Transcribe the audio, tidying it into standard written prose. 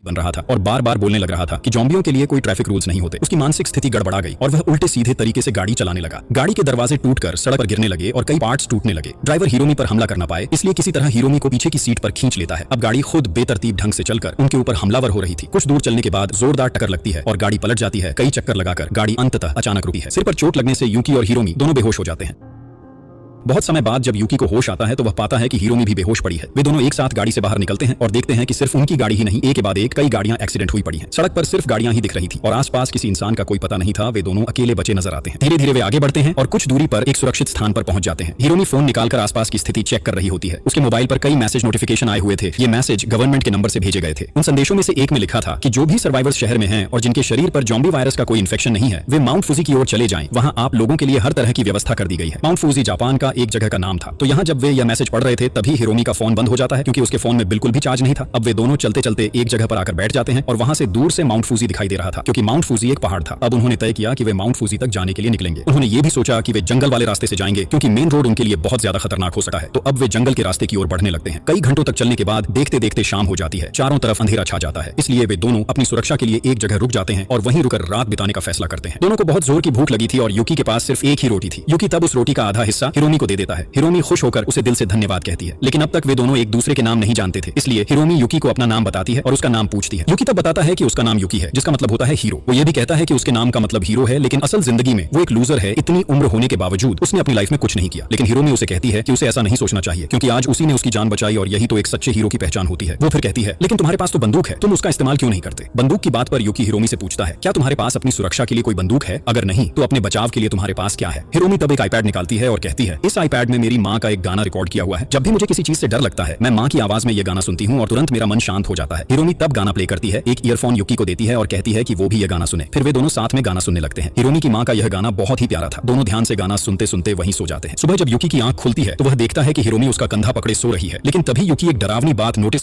बन रहा था और बार बार बोलने लग रहा था कि ज़ॉम्बियों के लिए कोई ट्रैफिक रूल्स नहीं होते। उसकी मानसिक स्थिति गड़बड़ा गई और वह उल्टे सीधे तरीके से गाड़ी चलाने लगा। गाड़ी के दरवाजे टूटकर सड़क पर गिरने लगे और कई पार्ट्स टूटने लगे। ड्राइवर हिरोमी पर हमला कर ना पाए, इसलिए किसी तरह हिरोमी को पीछे की सीट पर खींच लेता है। अब गाड़ी खुद बेतरतीब ढंग से चलकर उनके ऊपर हमलावर हो रही थी। कुछ दूर चलने के बाद जोरदार टक्कर लगती है और गाड़ी पलट जाती है। कई चक्कर लगाकर गाड़ी अंततः अचानक रुकी है। सिर पर चोट लगने से यूकी और हिरोमी दोनों बेहोश हो जाते हैं। बहुत समय बाद जब यूकी को होश आता है तो वह पाता है कि हिरोमी भी बेहोश पड़ी है। वे दोनों एक साथ गाड़ी से बाहर निकलते हैं और देखते हैं कि सिर्फ उनकी गाड़ी ही नहीं, एक के बाद एक कई गाड़ियां एक्सीडेंट हुई पड़ी हैं। सड़क पर सिर्फ गाड़ियां ही दिख रही थी और आसपास किसी इंसान का कोई पता नहीं था। वे दोनों अकेले बचे नजर आते हैं। धीरे धीरे वे आगे बढ़ते हैं और कुछ दूरी पर एक सुरक्षित स्थान पर पहुंच जाते हैं। हिरोमी फोन निकालकर आसपास की स्थिति चेक कर रही होती है। उसके मोबाइल पर कई मैसेज नोटिफिकेशन आए हुए थे। ये मैसेज गवर्नमेंट के नंबर से भेजे गए थे। उन संदेशों में से एक में लिखा था कि जो भी सर्वाइवर्स शहर में हैं और जिनके शरीर पर ज़ॉम्बी वायरस का कोई इन्फेक्शन नहीं है, वे माउंट फूजी की ओर चले जाएं। वहां आप लोगों के लिए हर तरह की व्यवस्था कर दी गई है। माउंट फूजी जापान का एक जगह का नाम था। तो यहाँ जब वे यह मैसेज पढ़ रहे थे तभी हिरोमी का फोन बंद हो जाता है क्योंकि उसके फोन में बिल्कुल भी चार्ज नहीं था। अब वे दोनों चलते चलते एक जगह पर आकर बैठ जाते हैं और वहां से दूर से माउंट फूजी दिखाई दे रहा था क्योंकि माउंट फूजी एक पहाड़ था। अब उन्होंने तय किया कि वे माउंट फूजी तक जाने के लिए निकलेंगे। उन्होंने ये भी सोचा कि वे जंगल वाले रास्ते से जाएंगे क्योंकि मेन रोड उनके लिए बहुत ज्यादा खतरनाक हो सकता है। तो अब वे जंगल के रास्ते की ओर बढ़ने लगते हैं। कई घंटों तक चलने के बाद देखते देखते शाम हो जाती है। चारों तरफ अंधेरा छा जाता है, इसलिए वे दोनों अपनी सुरक्षा के लिए एक जगह रुक जाते हैं और वहीं रुकर रात बिताने का फैसला करते हैं। दोनों को बहुत जोर की भूख लगी थी और यूकी के पास सिर्फ एक ही रोटी थी। यूकी तब उस रोटी का आधा हिस्सा हिरोमी को दे देता है। हिरोमी खुश होकर उसे दिल से धन्यवाद कहती है, लेकिन अब तक वे दोनों एक दूसरे के नाम नहीं जानते थे। इसलिए हिरोमी यूकी को अपना नाम बताती है और उसका नाम पूछती है। यूकी तब बताता है कि उसका नाम यूकी है, जिसका मतलब होता है हीरो। वो ये भी कहता है कि उसके नाम का मतलब हीरो है, लेकिन असल जिंदगी में वो एक लूजर है। इतनी उम्र होने के बावजूद उसने अपनी लाइफ में कुछ नहीं किया। लेकिन हिरोमी उसे कहती है कि उसे ऐसा नहीं सोचना चाहिए क्योंकि आज उसी ने उसकी जान बचाई और यही तो एक सच्चे हीरो की पहचान होती है। वो फिर कहती है, लेकिन तुम्हारे पास तो बंदूक है, तुम उसका इस्तेमाल क्यों नहीं करते? बंदूक की बात पर यूकी हिरोमी से पूछता है, क्या तुम्हारे पास अपनी सुरक्षा के लिए कोई बंदूक है? अगर नहीं तो अपने बचाव के लिए तुम्हारे पास क्या है? हिरोमी तब एक आईपैड निकालती है और कहती है, इस आईपैड में मेरी माँ का एक गाना रिकॉर्ड किया हुआ है। जब भी मुझे किसी चीज से डर लगता है मैं माँ की आवाज में ये गाना सुनती हूँ और तुरंत मेरा मन शांत हो जाता है। हिरोमी तब गाना प्ले करती है, एक ईयरफोन यूकी को देती है और कहती है कि वो भी ये गाना सुने। फिर वे दोनों साथ में गाना सुनने लगते हैं। हिरोमी की माँ का यह गाना बहुत ही प्यारा था। दोनों ध्यान से गाना सुनते सुनते वहीं सो जाते हैं। सुबह जब यूकी की आंख खुलती है तो वह देखता है कि हिरोमी उसका कंधा पकड़े सो रही है, लेकिन तभी यूकी एक डरावनी बात नोटिस